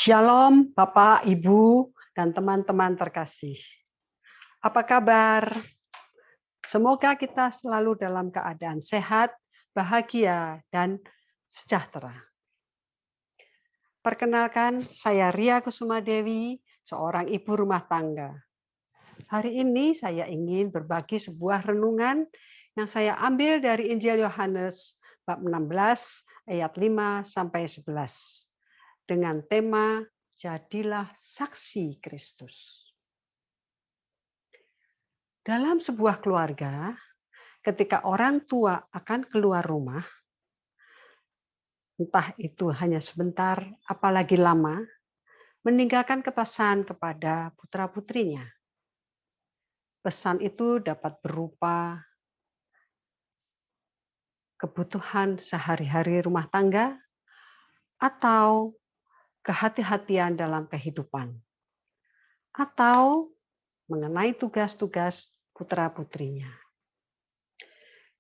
Shalom Bapak, Ibu, dan teman-teman terkasih. Apa kabar? Semoga kita selalu dalam keadaan sehat, bahagia, dan sejahtera. Perkenalkan, saya Ria Kusuma Dewi, seorang ibu rumah tangga. Hari ini saya ingin berbagi sebuah renungan yang saya ambil dari Injil Yohanes bab 16 ayat 5 sampai 11 dengan tema Jadilah Saksi Kristus. Dalam sebuah keluarga, ketika orang tua akan keluar rumah, entah itu hanya sebentar, apalagi lama, meninggalkan pesan kepada putra-putrinya. Pesan itu dapat berupa kebutuhan sehari-hari rumah tangga atau kehati-hatian dalam kehidupan, atau mengenai tugas-tugas putra-putrinya.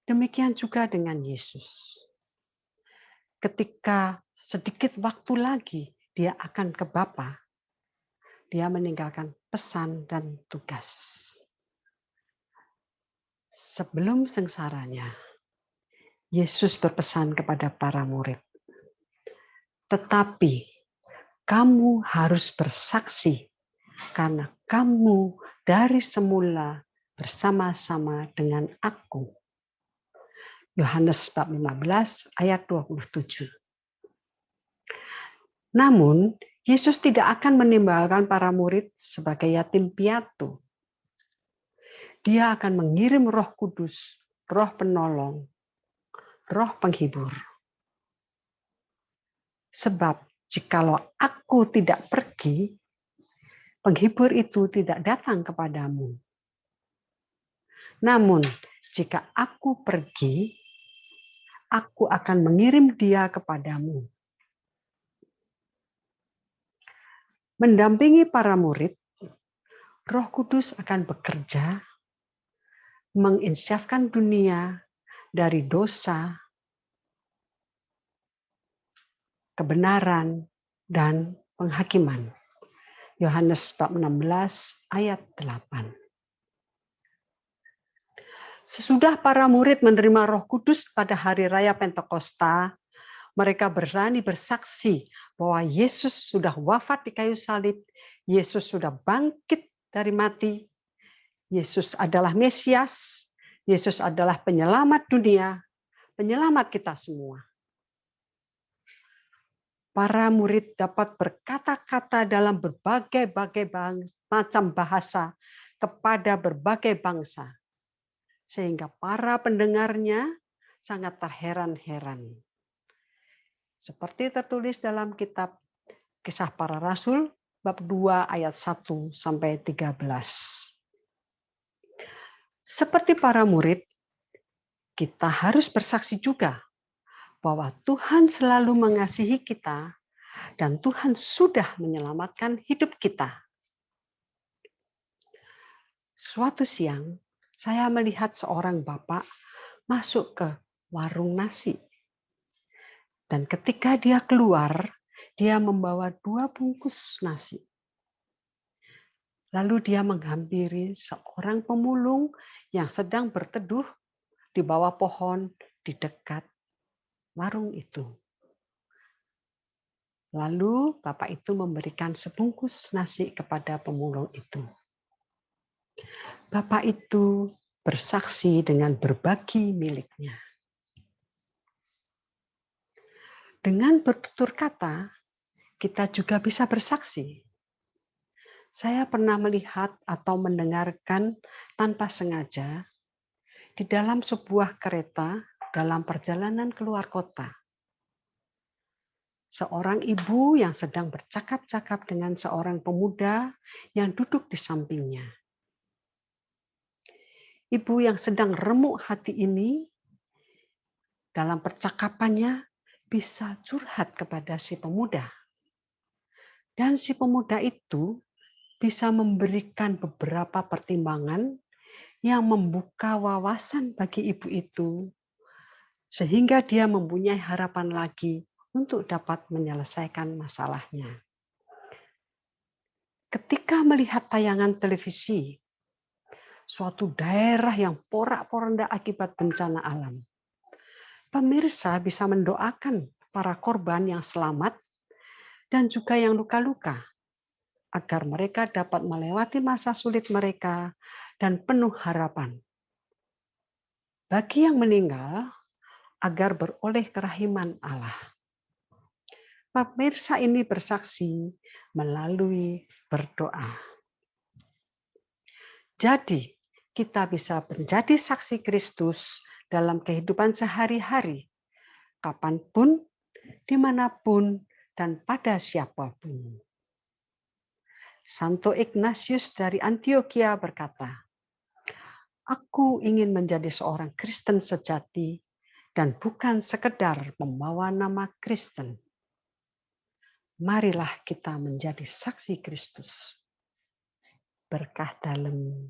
Demikian juga dengan Yesus. Ketika sedikit waktu lagi dia akan ke Bapa, dia meninggalkan pesan dan tugas. Sebelum sengsaranya, Yesus berpesan kepada para murid, tetapi kamu harus bersaksi karena kamu dari semula bersama-sama dengan aku. Yohanes bab 15 ayat 27. Namun, Yesus tidak akan meninggalkan para murid sebagai yatim piatu. Dia akan mengirim Roh Kudus, Roh Penolong, Roh Penghibur. Sebab jikalau aku tidak pergi, penghibur itu tidak datang kepadamu. Namun, jika aku pergi, aku akan mengirim dia kepadamu. Mendampingi para murid, Roh Kudus akan bekerja menginsyafkan dunia dari dosa, kebenaran, dan penghakiman. Yohanes bab 16 ayat 8. Sesudah para murid menerima Roh Kudus pada hari raya Pentakosta, mereka berani bersaksi bahwa Yesus sudah wafat di kayu salib, Yesus sudah bangkit dari mati, Yesus adalah Mesias, Yesus adalah penyelamat dunia, penyelamat kita semua. Para murid dapat berkata-kata dalam berbagai-bagai macam bahasa kepada berbagai bangsa, sehingga para pendengarnya sangat terheran-heran. Seperti tertulis dalam kitab Kisah Para Rasul, bab 2 ayat 1 sampai 13. Seperti para murid, kita harus bersaksi juga bahwa Tuhan selalu mengasihi kita dan Tuhan sudah menyelamatkan hidup kita. Suatu siang, saya melihat seorang bapak masuk ke warung nasi. Dan ketika dia keluar, dia membawa 2 bungkus nasi. Lalu dia menghampiri seorang pemulung yang sedang berteduh di bawah pohon di dekat warung itu. Lalu bapak itu memberikan sebungkus nasi kepada pemulung itu. Bapak itu bersaksi dengan berbagi miliknya. Dengan bertutur kata, kita juga bisa bersaksi. Saya pernah melihat atau mendengarkan tanpa sengaja di dalam sebuah kereta dalam perjalanan keluar kota. Seorang ibu yang sedang bercakap-cakap dengan seorang pemuda yang duduk di sampingnya. Ibu yang sedang remuk hati ini dalam percakapannya bisa curhat kepada si pemuda. Dan si pemuda itu bisa memberikan beberapa pertimbangan yang membuka wawasan bagi ibu itu, sehingga dia mempunyai harapan lagi untuk dapat menyelesaikan masalahnya. Ketika melihat tayangan televisi, suatu daerah yang porak-poranda akibat bencana alam, pemirsa bisa mendoakan para korban yang selamat dan juga yang luka-luka, agar mereka dapat melewati masa sulit mereka dan penuh harapan. Bagi yang meninggal, agar beroleh kerahiman Allah. Pemirsa ini bersaksi melalui berdoa. Jadi, kita bisa menjadi saksi Kristus dalam kehidupan sehari-hari, kapanpun, dimanapun, dan pada siapapun. Santo Ignatius dari Antioquia berkata, "Aku ingin menjadi seorang Kristen sejati dan bukan sekedar membawa nama Kristen." Marilah kita menjadi saksi Kristus. Berkah dalam